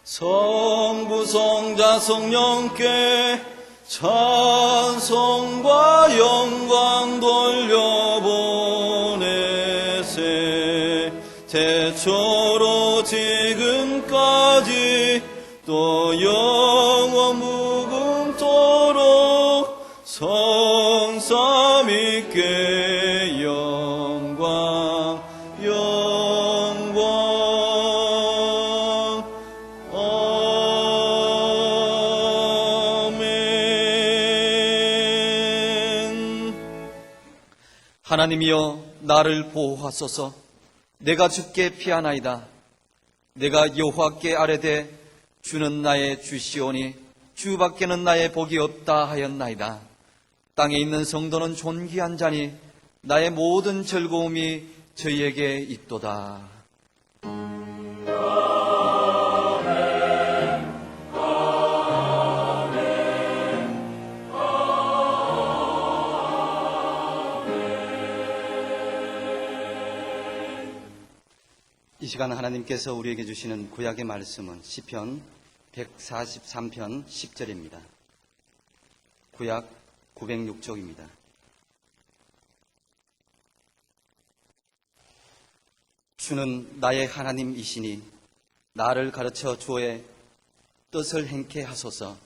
성부 성자 성령께 찬송과 영광 돌려보내세. 태초로 지금까지 또 영원 무궁토록 성삼위께 영광 영광. 아멘. 하나님이여 나를 보호하소서. 내가 주께 피하나이다. 내가 여호와께 아뢰되 주는 나의 주시오니 주밖에는 나의 복이 없다 하였나이다. 땅에 있는 성도는 존귀한 자니 나의 모든 즐거움이 저희에게 있도다. 이 시간 하나님께서 우리에게 주시는 구약의 말씀은 시편 143편 10절입니다. 구약 906쪽입니다. 주는 나의 하나님이시니 나를 가르쳐 주의 뜻을 행케 하소서.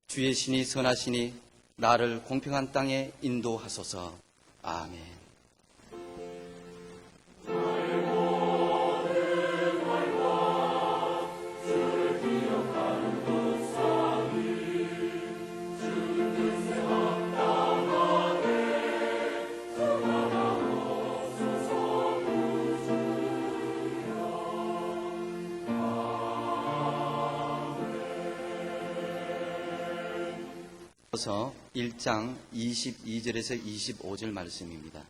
주의 신이 선하시니 나를 공평한 땅에 인도하소서. 아멘. 서 1장 22절에서 25절 말씀입니다.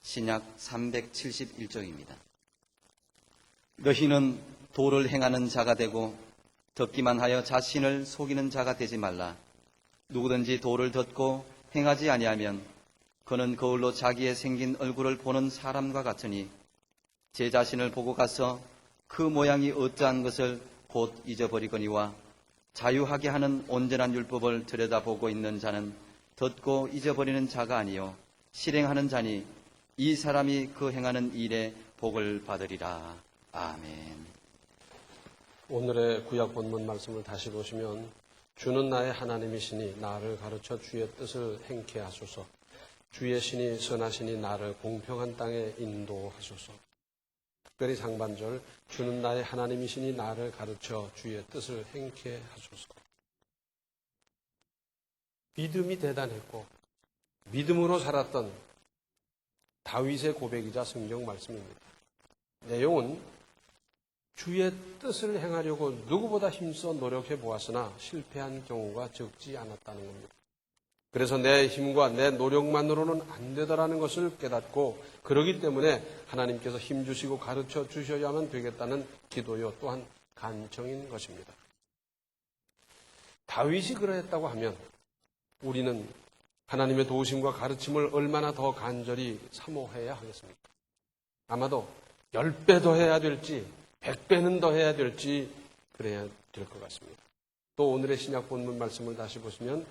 신약 371쪽입니다. 너희는 도를 행하는 자가 되고 듣기만 하여 자신을 속이는 자가 되지 말라. 누구든지 도를 듣고 행하지 아니하면 그는 거울로 자기의 생긴 얼굴을 보는 사람과 같으니 제 자신을 보고 가서 그 모양이 어떠한 것을 곧 잊어버리거니와 자유하게 하는 온전한 율법을 들여다보고 있는 자는 듣고 잊어버리는 자가 아니요 실행하는 자니 이 사람이 그 행하는 일에 복을 받으리라. 아멘. 오늘의 구약 본문 말씀을 다시 보시면 주는 나의 하나님이시니 나를 가르쳐 주의 뜻을 행케 하소서. 주의 신이 선하시니 나를 공평한 땅에 인도하소서. 특별히 상반절 주는 나의 하나님이시니 나를 가르쳐 주의 뜻을 행케 하소서. 믿음이 대단했고 믿음으로 살았던 다윗의 고백이자 성경 말씀입니다. 내용은 주의 뜻을 행하려고 누구보다 힘써 노력해 보았으나 실패한 경우가 적지 않았다는 겁니다. 그래서 내 힘과 내 노력만으로는 안 되더라는 것을 깨닫고 그러기 때문에 하나님께서 힘주시고 가르쳐 주셔야만 되겠다는 기도요 또한 간청인 것입니다. 다윗이 그러했다고 하면 우리는 하나님의 도우심과 가르침을 얼마나 더 간절히 사모해야 하겠습니까? 아마도 10배 더 해야 될지 100배는 더 해야 될지 그래야 될 것 같습니다. 또 오늘의 신약 본문 말씀을 다시 보시면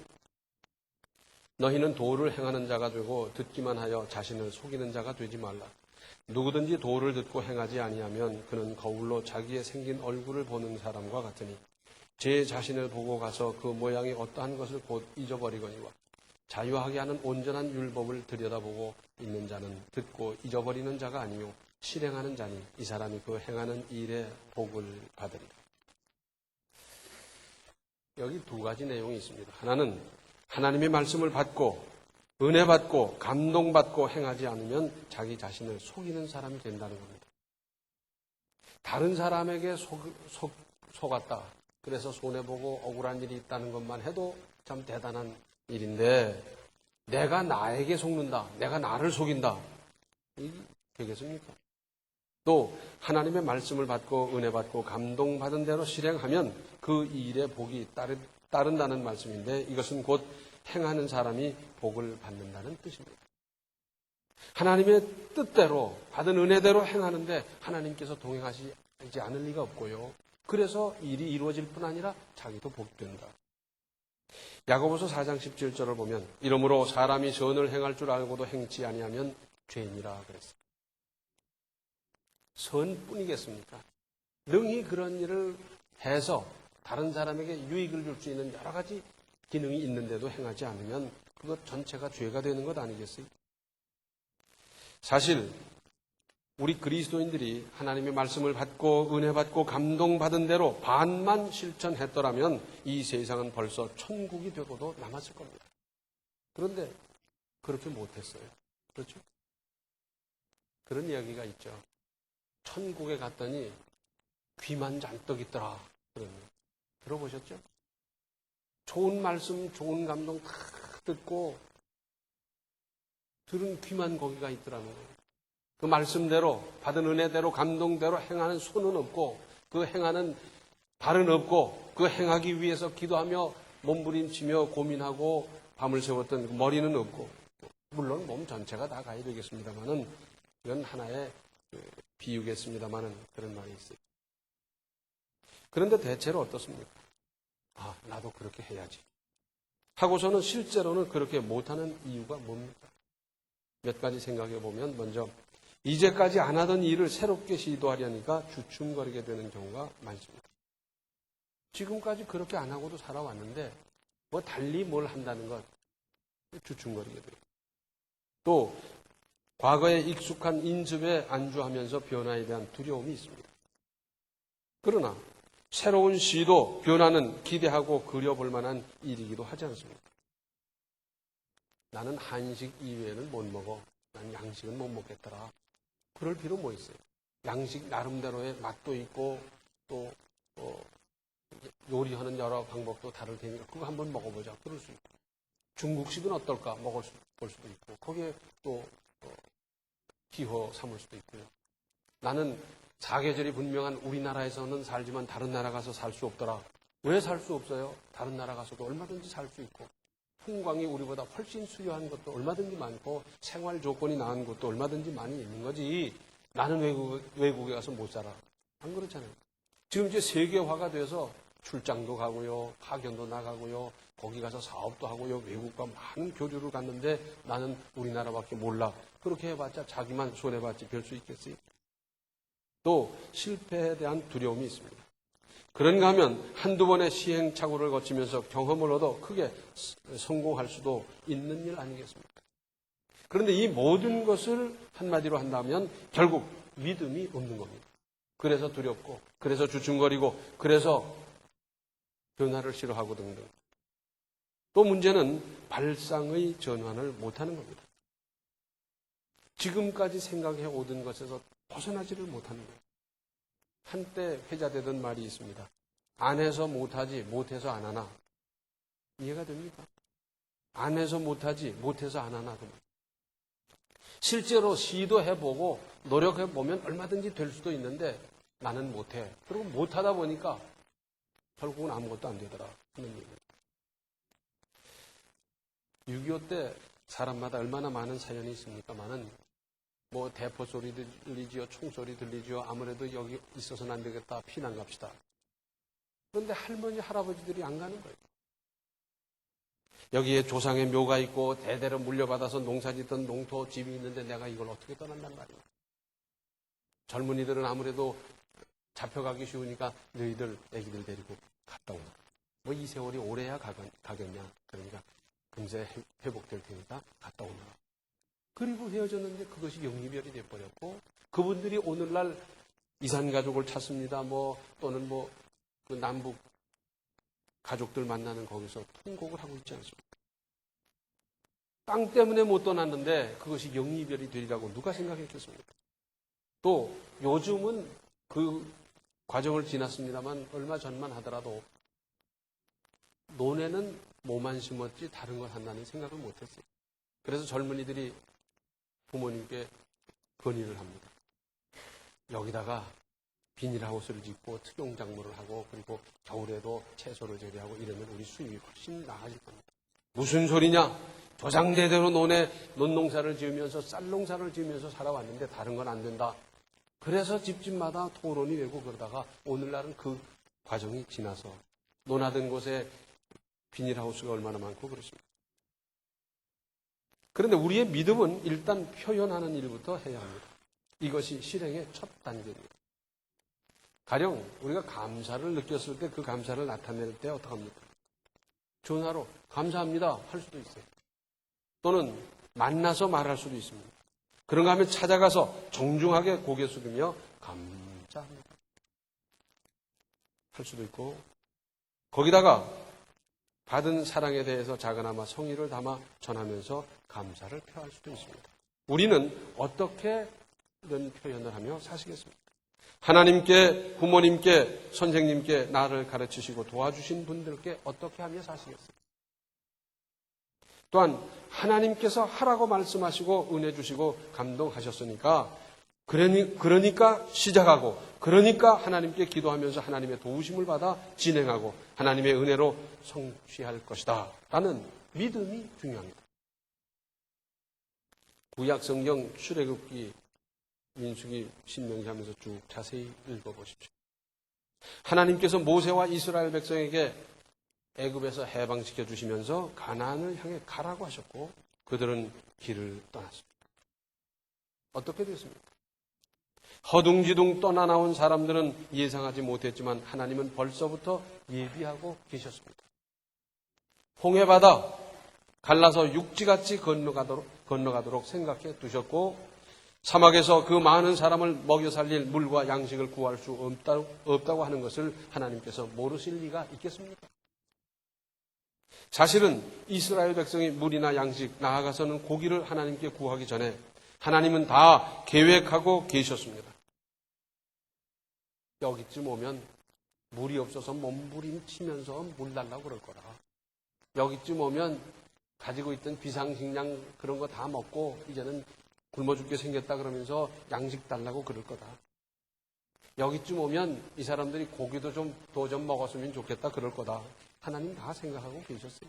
너희는 도를 행하는 자가 되고 듣기만 하여 자신을 속이는 자가 되지 말라. 누구든지 도를 듣고 행하지 아니하면 그는 거울로 자기의 생긴 얼굴을 보는 사람과 같으니 제 자신을 보고 가서 그 모양이 어떠한 것을 곧 잊어버리거니와 자유하게 하는 온전한 율법을 들여다보고 있는 자는 듣고 잊어버리는 자가 아니요 실행하는 자니 이 사람이 그 행하는 일에 복을 받으리라. 여기 두 가지 내용이 있습니다. 하나는 하나님의 말씀을 받고 은혜 받고 감동받고 행하지 않으면 자기 자신을 속이는 사람이 된다는 겁니다. 다른 사람에게 속았다. 그래서 손해보고 억울한 일이 있다는 것만 해도 참 대단한 일인데 내가 나에게 속는다. 내가 나를 속인다. 이게 되겠습니까? 또 하나님의 말씀을 받고 은혜 받고 감동받은 대로 실행하면 그 일에 복이 따른다는 말씀인데 이것은 곧 행하는 사람이 복을 받는다는 뜻입니다. 하나님의 뜻대로 받은 은혜대로 행하는데 하나님께서 동행하시지 않을 리가 없고요. 그래서 일이 이루어질 뿐 아니라 자기도 복된다. 야고보서 4장 17절을 보면 이러므로 사람이 선을 행할 줄 알고도 행치 아니하면 죄인이라 그랬어요. 선뿐이겠습니까? 능히 그런 일을 해서 다른 사람에게 유익을 줄 수 있는 여러 가지 기능이 있는데도 행하지 않으면 그것 전체가 죄가 되는 것 아니겠어요? 사실 우리 그리스도인들이 하나님의 말씀을 받고 은혜 받고 감동받은 대로 반만 실천했더라면 이 세상은 벌써 천국이 되고도 남았을 겁니다. 그런데 그렇게 못했어요. 그렇죠? 그런 이야기가 있죠. 천국에 갔더니 귀만 잔뜩 있더라. 그런 거. 들어보셨죠? 좋은 말씀, 좋은 감동 다 듣고 들은 귀만 거기가 있더라는 거예요. 그 말씀대로 받은 은혜대로 감동대로 행하는 손은 없고 그 행하는 발은 없고 그 행하기 위해서 기도하며 몸부림치며 고민하고 밤을 새웠던 그 머리는 없고 물론 몸 전체가 다 가야 되겠습니다만은 이건 하나의 비유겠습니다만은 그런 말이 있어요. 그런데 대체로 어떻습니까? 아, 나도 그렇게 해야지. 하고서는 실제로는 그렇게 못하는 이유가 뭡니까? 몇 가지 생각해 보면 먼저 이제까지 안 하던 일을 새롭게 시도하려니까 주춤거리게 되는 경우가 많습니다. 지금까지 그렇게 안 하고도 살아왔는데 뭐 달리 뭘 한다는 것 주춤거리게 돼요. 또 과거에 익숙한 인습에 안주하면서 변화에 대한 두려움이 있습니다. 그러나 새로운 시도, 변화는 기대하고 그려볼 만한 일이기도 하지 않습니까? 나는 한식 이외에는 못 먹어. 난 양식은 못 먹겠더라. 그럴 필요 뭐 있어요? 양식 나름대로의 맛도 있고 또 요리하는 여러 방법도 다를 테니까 그거 한번 먹어보자. 그럴 수 있고 중국식은 어떨까? 볼 수도 있고 거기에 또 기호 삼을 수도 있고요. 나는 사계절이 분명한 우리나라에서는 살지만 다른 나라 가서 살 수 없더라. 왜 살 수 없어요? 다른 나라 가서도 얼마든지 살 수 있고 풍광이 우리보다 훨씬 수려한 것도 얼마든지 많고 생활 조건이 나은 곳도 얼마든지 많이 있는 거지. 나는 외국에 가서 못 살아. 안 그렇잖아요. 지금 이제 세계화가 돼서 출장도 가고요. 파견도 나가고요. 거기 가서 사업도 하고요. 외국과 많은 교류를 갔는데 나는 우리나라밖에 몰라. 그렇게 해봤자 자기만 손해봤지 별 수 있겠어요? 또 실패에 대한 두려움이 있습니다. 그런가 하면 한두 번의 시행착오를 거치면서 경험을 얻어 크게 성공할 수도 있는 일 아니겠습니까? 그런데 이 모든 것을 한마디로 한다면 결국 믿음이 없는 겁니다. 그래서 두렵고, 그래서 주춤거리고, 그래서 변화를 싫어하고 등등. 또 문제는 발상의 전환을 못하는 겁니다. 지금까지 생각해 오던 것에서 벗어나지를 못하는 거예요. 한때 회자되던 말이 있습니다. 안 해서 못하지 못해서 안 하나. 이해가 됩니까? 안 해서 못하지 못해서 안 하나. 실제로 시도해보고 노력해보면 얼마든지 될 수도 있는데 나는 못해. 그리고 못하다 보니까 결국은 아무것도 안 되더라 하는 얘기입니다. 6.25 때 사람마다 얼마나 많은 사연이 있습니까만은 뭐 대포 소리 들리지요, 총소리 들리지요. 아무래도 여기 있어서는 안 되겠다. 피난 갑시다. 그런데 할머니, 할아버지들이 안 가는 거예요. 여기에 조상의 묘가 있고 대대로 물려받아서 농사짓던 농토 집이 있는데 내가 이걸 어떻게 떠난단 말이야. 젊은이들은 아무래도 잡혀가기 쉬우니까 너희들 애기들 데리고 갔다 오라. 뭐 이 세월이 오래야 가겠냐. 그러니까 금세 회복될 테니까 갔다 오너라. 그리고 헤어졌는데 그것이 영리별이 돼버렸고 그분들이 오늘날 이산가족을 찾습니다. 또는 그 남북 가족들 만나는 거기서 통곡을 하고 있지 않습니까? 땅 때문에 못 떠났는데 그것이 영리별이 되리라고 누가 생각했겠습니까? 또 요즘은 그 과정을 지났습니다만 얼마 전만 하더라도 논에는 뭐만 심었지 다른 걸 한다는 생각을 못했어요. 그래서 젊은이들이 부모님께 건의를 합니다. 여기다가 비닐하우스를 짓고 특용작물을 하고 그리고 겨울에도 채소를 재배하고 이러면 우리 수입이 훨씬 나아질 겁니다. 무슨 소리냐? 조상대대로 논농사를 지으면서 쌀농사를 지으면서 살아왔는데 다른 건 안 된다. 그래서 집집마다 토론이 되고 그러다가 오늘날은 그 과정이 지나서 논하던 곳에 비닐하우스가 얼마나 많고 그렇습니다. 그런데 우리의 믿음은 일단 표현하는 일부터 해야 합니다. 이것이 실행의 첫 단계입니다. 가령 우리가 감사를 느꼈을 때 그 감사를 나타낼 때 어떡합니까? 전화로 감사합니다 할 수도 있어요. 또는 만나서 말할 수도 있습니다. 그런가 하면 찾아가서 정중하게 고개 숙이며 감사합니다 할 수도 있고, 거기다가 받은 사랑에 대해서 작은아마 성의를 담아 전하면서 감사를 표할 수도 있습니다. 우리는 어떻게 이런 표현을 하며 사시겠습니까? 하나님께, 부모님께, 선생님께 나를 가르치시고 도와주신 분들께 어떻게 하며 사시겠습니까? 또한 하나님께서 하라고 말씀하시고 은혜 주시고 감동하셨으니까 그러니까 시작하고, 그러니까 하나님께 기도하면서 하나님의 도우심을 받아 진행하고 하나님의 은혜로 성취할 것이다 라는 믿음이 중요합니다. 구약 성경 출애굽기, 민수기, 신명기 하면서 쭉 자세히 읽어보십시오. 하나님께서 모세와 이스라엘 백성에게 애굽에서 해방시켜 주시면서 가나안을 향해 가라고 하셨고 그들은 길을 떠났습니다. 어떻게 됐습니까? 허둥지둥 떠나 나온 사람들은 예상하지 못했지만 하나님은 벌써부터 예비하고 계셨습니다. 홍해바다 갈라서 육지같이 건너가도록 생각해 두셨고, 사막에서 그 많은 사람을 먹여 살릴 물과 양식을 구할 수 없다고 하는 것을 하나님께서 모르실 리가 있겠습니까? 사실은 이스라엘 백성이 물이나 양식, 나아가서는 고기를 하나님께 구하기 전에 하나님은 다 계획하고 계셨습니다. 여기쯤 오면 물이 없어서 몸부림치면서 물 달라고 그럴 거라. 여기쯤 오면 가지고 있던 비상식량 그런 거 다 먹고 이제는 굶어 죽게 생겼다 그러면서 양식 달라고 그럴 거다. 여기쯤 오면 이 사람들이 고기도 좀 더 좀 먹었으면 좋겠다 그럴 거다. 하나님 다 생각하고 계셨어요.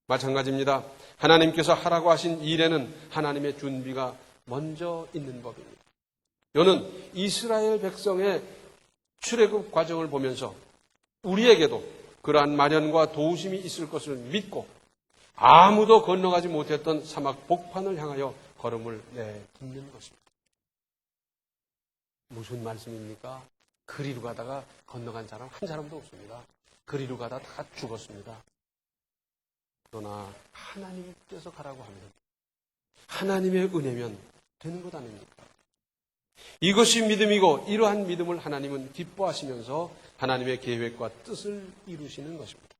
마찬가지입니다. 하나님께서 하라고 하신 일에는 하나님의 준비가 먼저 있는 법입니다. 이는 이스라엘 백성의 출애굽 과정을 보면서 우리에게도 그러한 마련과 도우심이 있을 것을 믿고 아무도 건너가지 못했던 사막 복판을 향하여 걸음을 내딛는 것입니다. 무슨 말씀입니까? 그리로 가다가 건너간 사람 한 사람도 없습니다. 그리로 가다 다 죽었습니다. 그러나 하나님께서 가라고 하면 하나님의 은혜면 되는 것 아닙니까? 이것이 믿음이고 이러한 믿음을 하나님은 기뻐하시면서 하나님의 계획과 뜻을 이루시는 것입니다.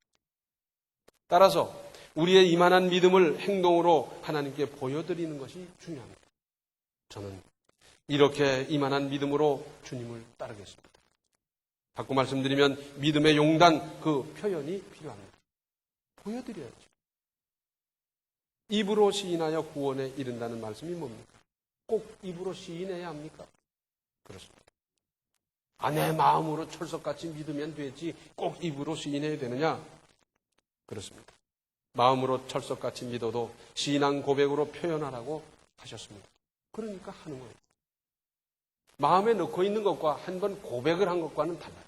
따라서 우리의 이만한 믿음을 행동으로 하나님께 보여드리는 것이 중요합니다. 저는 이렇게 이만한 믿음으로 주님을 따르겠습니다. 바꿔 말씀드리면 믿음의 용단, 그 표현이 필요합니다. 보여드려야죠. 입으로 시인하여 구원에 이른다는 말씀이 뭡니까? 꼭 입으로 시인해야 합니까? 그렇습니다. 내 마음으로 철석같이 믿으면 되지 꼭 입으로 시인해야 되느냐? 그렇습니다. 마음으로 철석같이 믿어도 신앙 고백으로 표현하라고 하셨습니다. 그러니까 하는 거예요. 마음에 넣고 있는 것과 한 번 고백을 한 것과는 달라요.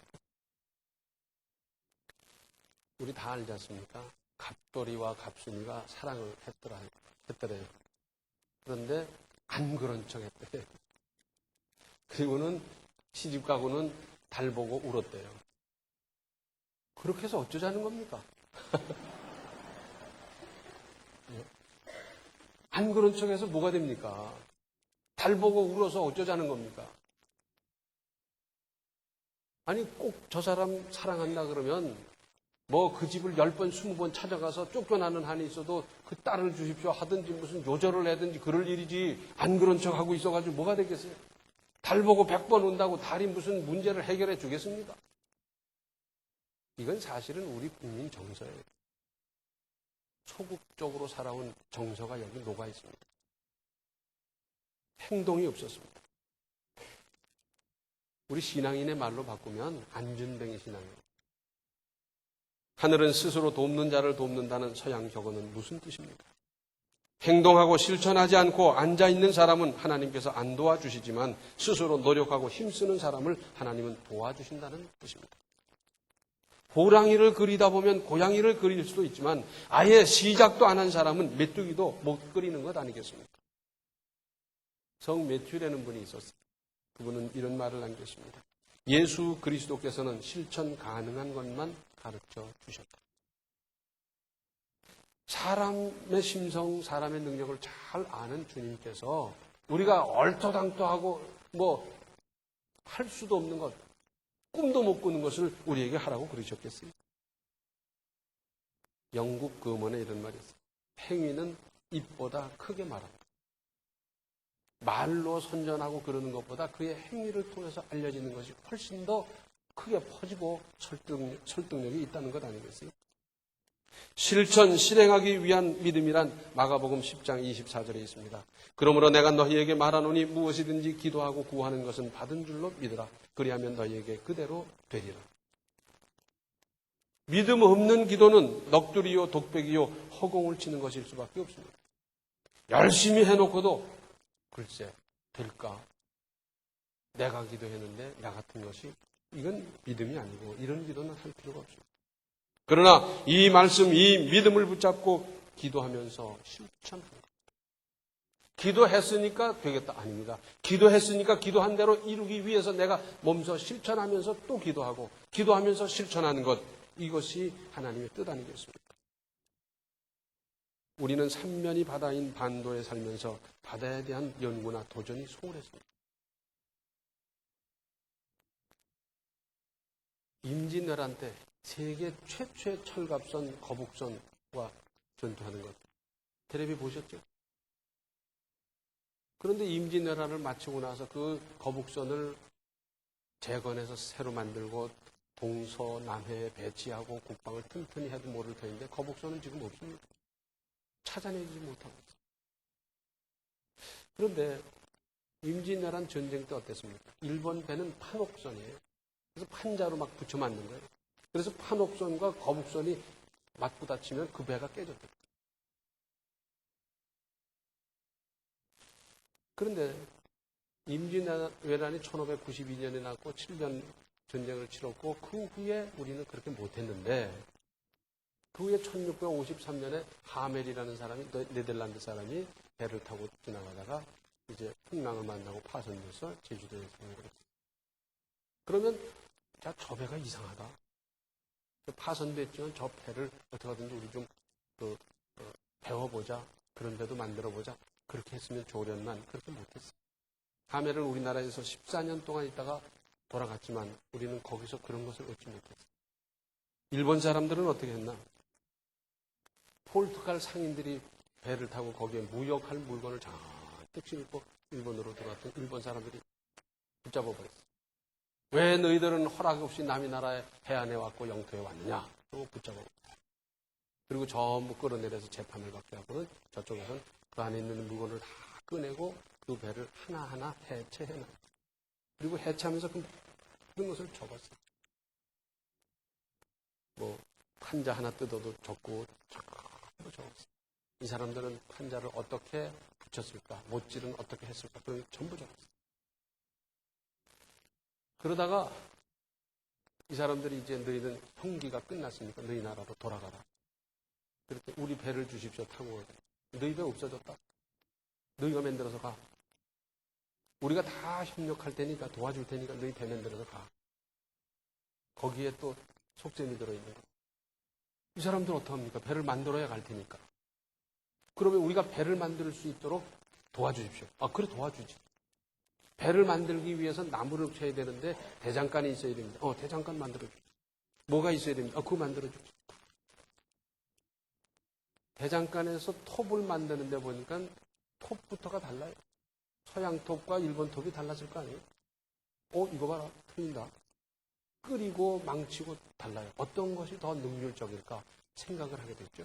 우리 다 알지 않습니까? 갑돌이와 갑순이가 사랑을 했더래요. 그런데 안 그런 척 했대요. 그리고는 시집가고는 달 보고 울었대요. 그렇게 해서 어쩌자는 겁니까? 안 그런 척해서 뭐가 됩니까? 달 보고 울어서 어쩌자는 겁니까? 아니 꼭 저 사람 사랑한다 그러면 뭐 그 집을 10번, 20번 찾아가서 쫓겨나는 한이 있어도 그 딸을 주십시오 하든지 무슨 요절을 하든지 그럴 일이지 안 그런 척하고 있어가지고 뭐가 되겠어요? 달 보고 100번 온다고 달이 무슨 문제를 해결해 주겠습니까? 이건 사실은 우리 국민 정서예요. 소극적으로 살아온 정서가 여기 녹아 있습니다. 행동이 없었습니다. 우리 신앙인의 말로 바꾸면 안준뱅이 신앙이에요. 하늘은 스스로 돕는 자를 돕는다는 서양 격언은 무슨 뜻입니까? 행동하고 실천하지 않고 앉아있는 사람은 하나님께서 안 도와주시지만 스스로 노력하고 힘쓰는 사람을 하나님은 도와주신다는 뜻입니다. 호랑이를 그리다 보면 고양이를 그릴 수도 있지만 아예 시작도 안 한 사람은 메뚜기도 못 그리는 것 아니겠습니까? 성 매튜라는 분이 있었어요. 그분은 이런 말을 남겼습니다. 예수 그리스도께서는 실천 가능한 것만 가르쳐 주셨다. 사람의 심성, 사람의 능력을 잘 아는 주님께서 우리가 얼토당토하고 할 수도 없는 것, 꿈도 못 꾸는 것을 우리에게 하라고 그러셨겠어요? 영국 금언에 이런 말이 있어요. 행위는 입보다 크게 말한다. 말로 선전하고 그러는 것보다 그의 행위를 통해서 알려지는 것이 훨씬 더 크게 퍼지고 설득력이 있다는 것 아니겠어요? 실행하기 위한 믿음이란 마가복음 10장 24절에 있습니다. 그러므로 내가 너희에게 말하노니 무엇이든지 기도하고 구하는 것은 받은 줄로 믿으라. 그리하면 너희에게 그대로 되리라. 믿음 없는 기도는 넋두리요 독백이요 허공을 치는 것일 수밖에 없습니다. 열심히 해놓고도 글쎄 될까? 내가 기도했는데 나 같은 것이 이건 믿음이 아니고 이런 기도는 할 필요가 없습니다. 그러나 이 말씀, 이 믿음을 붙잡고 기도하면서 실천하는 것. 기도했으니까 되겠다. 아닙니다. 기도했으니까 기도한 대로 이루기 위해서 내가 몸소 실천하면서 또 기도하고 기도하면서 실천하는 것. 이것이 하나님의 뜻 아니겠습니까? 우리는 삼면이 바다인 반도에 살면서 바다에 대한 연구나 도전이 소홀했습니다. 임진왜란 때 세계 최초의 철갑선 거북선과 전투하는 것. 텔레비 보셨죠? 그런데 임진왜란을 마치고 나서 그 거북선을 재건해서 새로 만들고 동서남해에 배치하고 국방을 튼튼히 해도 모를 터인데 거북선은 지금 없습니다. 찾아내지 못하고 있어요. 그런데 임진왜란 전쟁 때 어땠습니까? 일본 배는 판옥선이에요. 그래서 판자로 막 붙여 만든 거예요. 그래서 판옥선과 거북선이 맞부딪히면 그 배가 깨졌대요. 그런데 임진왜란이 1592년에 났고 7년 전쟁을 치렀고 그 후에 우리는 그렇게 못했는데 그 후에 1653년에 하멜이라는 사람이 네덜란드 사람이 배를 타고 지나가다가 이제 풍랑을 만나고 파손돼서 제주도에 상륙을 했어요. 그러면 자, 저 배가 이상하다. 파손됐지만 저 배를 어떻게 하든지 우리 좀 배워보자. 그런 데도 만들어보자. 그렇게 했으면 좋으련만 그렇게 못했어요. 하멜은 우리나라에서 14년 동안 있다가 돌아갔지만 우리는 거기서 그런 것을 얻지 못했어요. 일본 사람들은 어떻게 했나? 포르투갈 상인들이 배를 타고 거기에 무역할 물건을 잔뜩 싣고 일본으로 들어왔던 일본 사람들이 붙잡아버렸어요. 왜 너희들은 허락 없이 남의 나라의 해안에 왔고 영토에 왔느냐? 그리고 붙잡아버렸어요. 그리고 전부 끌어내려서 재판을 받게 하고는 저쪽에서는 그 안에 있는 물건을 다 꺼내고 그 배를 하나하나 해체해놔요. 그리고 해체하면서 그런 것을 적었어요. 판자 하나 뜯어도 적고 전부 적었어요. 이 사람들은 판자를 어떻게 붙였을까? 못질은 어떻게 했을까? 그런 걸 전부 적었어요. 그러다가 이 사람들이 이제 너희는 형기가 끝났으니까 너희 나라로 돌아가라. 그랬더니 우리 배를 주십시오. 타고 오게. 너희 배 없어졌다. 너희가 만들어서 가. 우리가 다 협력할 테니까 도와줄 테니까 너희 배 만들어서 가. 거기에 또 속셈이 들어있는 거예요. 이 사람들은 어떡합니까? 배를 만들어야 갈 테니까. 그러면 우리가 배를 만들 수 있도록 도와주십시오. 그래 도와주지. 배를 만들기 위해서 나무를 쳐야 되는데 대장간이 있어야 됩니다. 대장간 만들어주지. 뭐가 있어야 됩니다. 그거 만들어주지. 대장간에서 톱을 만드는데 보니까 톱부터가 달라요. 서양 톱과 일본 톱이 달라질 거 아니에요? 이거 봐라. 틀린다. 끓이고 망치고 달라요. 어떤 것이 더 능률적일까 생각을 하게 됐죠.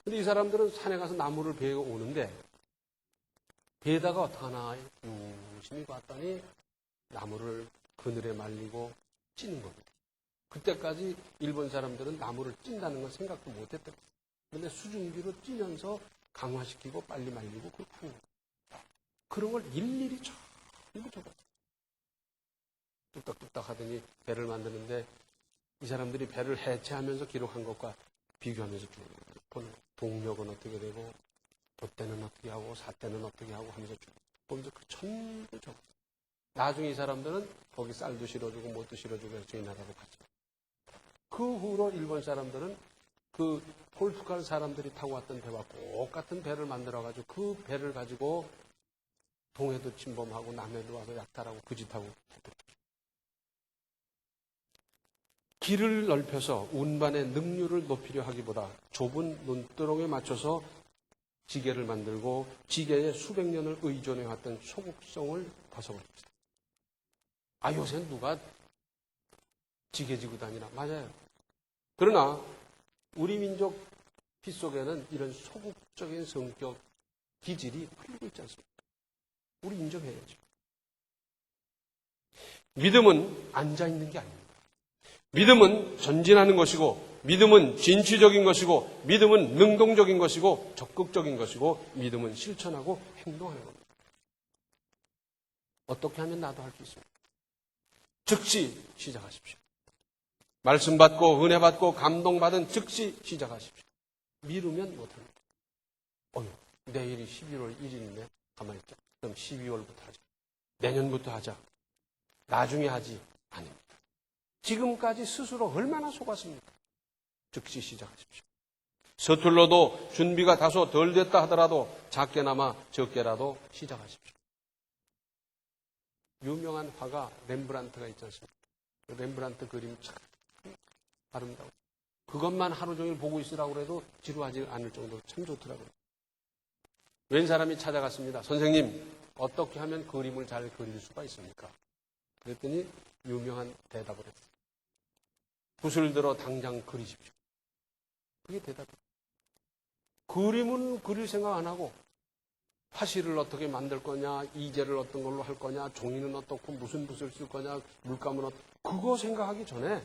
근데 이 사람들은 산에 가서 나무를 베어 오는데 베다가 어떡하나 유심히 봤더니 나무를 그늘에 말리고 찌는 겁니다. 그때까지 일본 사람들은 나무를 찐다는 걸 생각도 못했던 거예요. 그런데 수증기로 찌면서 강화시키고 빨리 말리고 그렇게 하는 거예요. 그런 걸 일일이 전부 적었어요. 뚝딱뚝딱 하더니 배를 만드는데 이 사람들이 배를 해체하면서 기록한 것과 비교하면서 쭉 보는 거예요. 동력은 어떻게 되고, 돛대는 어떻게 하고, 삿대는 어떻게 하고 하면서 쭉 보면서 그 전부 적었어요. 나중에 이 사람들은 거기 쌀도 실어주고 뭣도 실어주고 해서 저희 나라로 갔죠. 그 후로 일본 사람들은 그 포르투갈 사람들이 타고 왔던 배와 똑같은 배를 만들어가지고 그 배를 가지고 동해도 침범하고 남해도 와서 약탈하고 그 짓하고 길을 넓혀서 운반의 능률을 높이려 하기보다 좁은 논두렁에 맞춰서 지게를 만들고 지게에 수백 년을 의존해왔던 소국성을 벗어버립니다. 아, 요새 누가 지게 지고 다니나? 맞아요. 그러나 우리 민족 피 속에는 이런 소국적인 성격, 기질이 흘리고 있지 않습니까? 우리 인정해야죠. 믿음은 앉아있는 게 아닙니다. 믿음은 전진하는 것이고, 믿음은 진취적인 것이고, 믿음은 능동적인 것이고, 적극적인 것이고, 믿음은 실천하고 행동하는 겁니다. 어떻게 하면 나도 할 수 있습니까? 즉시 시작하십시오. 말씀 받고 은혜 받고 감동받은 즉시 시작하십시오. 미루면 못합니다. 내일이 11월 1일이네. 가만히 있자. 그럼 12월부터 하자. 내년부터 하자. 나중에 하지. 아닙니다. 지금까지 스스로 얼마나 속았습니까? 즉시 시작하십시오. 서툴러도 준비가 다소 덜 됐다 하더라도 작게나마 적게라도 시작하십시오. 유명한 화가 렘브란트가 있지 않습니까? 렘브란트 그림 참 아름다워. 그것만 하루 종일 보고 있으라고 해도 지루하지 않을 정도로 참 좋더라고요. 웬 사람이 찾아갔습니다. 선생님, 어떻게 하면 그림을 잘 그릴 수가 있습니까? 그랬더니 유명한 대답을 했어요. 붓을 들어 당장 그리십시오. 그게 대답이에요. 그림은 그릴 생각 안 하고 화실을 어떻게 만들 거냐, 이재를 어떤 걸로 할 거냐, 종이는 어떻고 무슨 붓을 쓸 거냐, 물감은 그거 생각하기 전에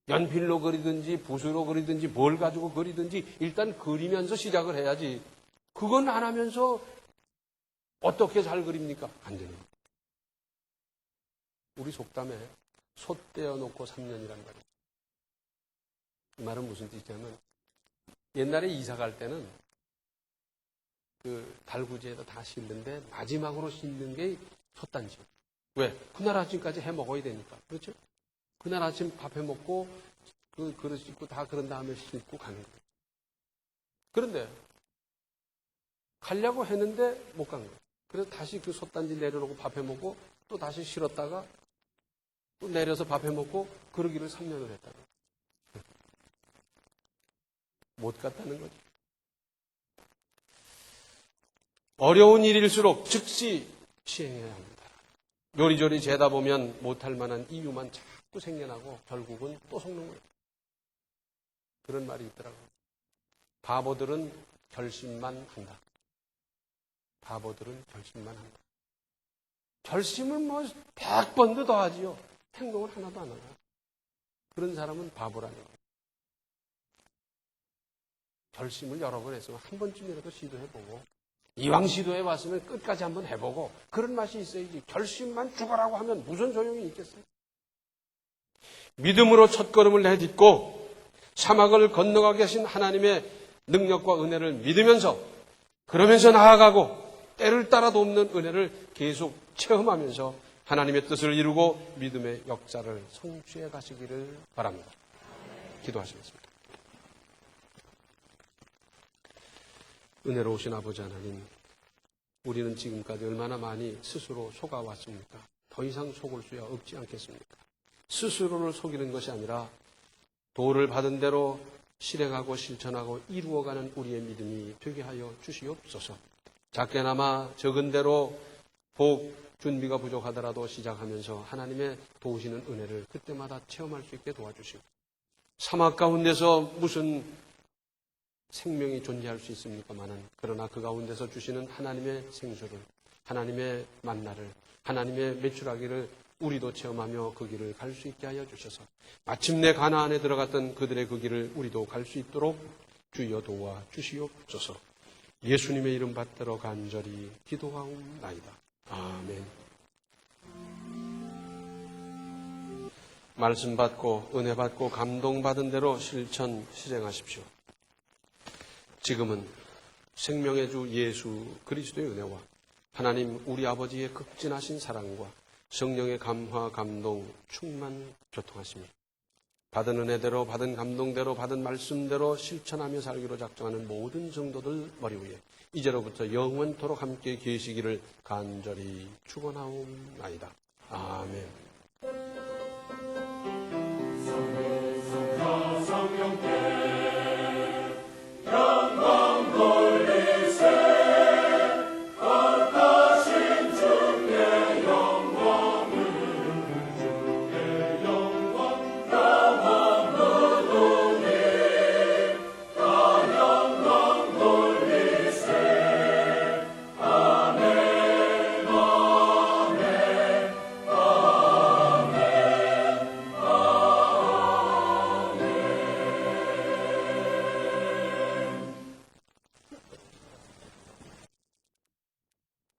연필로 그리든지 붓으로 그리든지 뭘 가지고 그리든지 일단 그리면서 시작을 해야지. 그건 안 하면서 어떻게 잘 그립니까? 안 되는 거예요. 우리 속담에 솥 떼어놓고 3년이란 말이에요. 이 말은 무슨 뜻이냐면 옛날에 이사 갈 때는 그 달구지에다 다 싣는데 마지막으로 싣는 게 솥단지요. 왜? 그날 아침까지 해 먹어야 되니까. 그렇죠? 그날 아침 밥 해 먹고 그 그릇 씻고 다 그런 다음에 싣고 가는 거예요. 그런데 가려고 했는데 못 간 거예요. 그래서 다시 그 솥단지 내려놓고 밥 해 먹고 또 다시 실었다가 또 내려서 밥 해 먹고 그러기를 3년을 했다고. 못 갔다는 거죠. 어려운 일일수록 즉시 시행해야 합니다. 요리조리 재다 보면 못할 만한 이유만 자꾸 생겨나고 결국은 또 속는 거예요. 그런 말이 있더라고요. 바보들은 결심만 한다. 바보들은 결심만 한다. 결심을 100번도 더 하지요. 행동을 하나도 안 하고. 그런 사람은 바보라는 거예요. 결심을 여러 번 했으면 한 번쯤이라도 시도해보고 이왕 시도해봤으면 끝까지 한번 해보고 그런 맛이 있어야지. 결심만 죽어라고 하면 무슨 소용이 있겠어요? 믿음으로 첫걸음을 내딛고 사막을 건너가 계신 하나님의 능력과 은혜를 믿으면서 그러면서 나아가고 때를 따라 돕는 은혜를 계속 체험하면서 하나님의 뜻을 이루고 믿음의 역사를 성취해 가시기를 바랍니다. 기도하시겠습니다. 은혜로우신 아버지 하나님, 우리는 지금까지 얼마나 많이 스스로 속아왔습니까? 더 이상 속을 수야 없지 않겠습니까? 스스로를 속이는 것이 아니라 도를 받은 대로 실행하고 실천하고 이루어가는 우리의 믿음이 되게 하여 주시옵소서. 작게나마 적은 대로 복 준비가 부족하더라도 시작하면서 하나님의 도우시는 은혜를 그때마다 체험할 수 있게 도와주시고 사막 가운데서 무슨 생명이 존재할 수 있습니까마는 그러나 그 가운데서 주시는 하나님의 생수를, 하나님의 만나를, 하나님의 매출하기를 우리도 체험하며 그 길을 갈 수 있게 하여 주셔서 마침내 가나안에 들어갔던 그들의 그 길을 우리도 갈 수 있도록 주여 도와 주시옵소서. 예수님의 이름 받들어 간절히 기도하옵나이다. 아멘. 말씀 받고 은혜 받고 감동받은 대로 실행하십시오. 지금은 생명의 주 예수 그리스도의 은혜와 하나님 우리 아버지의 극진하신 사랑과 성령의 감화, 감동, 충만, 교통하심이 받은 은혜대로, 받은 감동대로, 받은 말씀대로 실천하며 살기로 작정하는 모든 성도들 머리 위에 이제로부터 영원토록 함께 계시기를 간절히 축원하옵나이다. 아멘.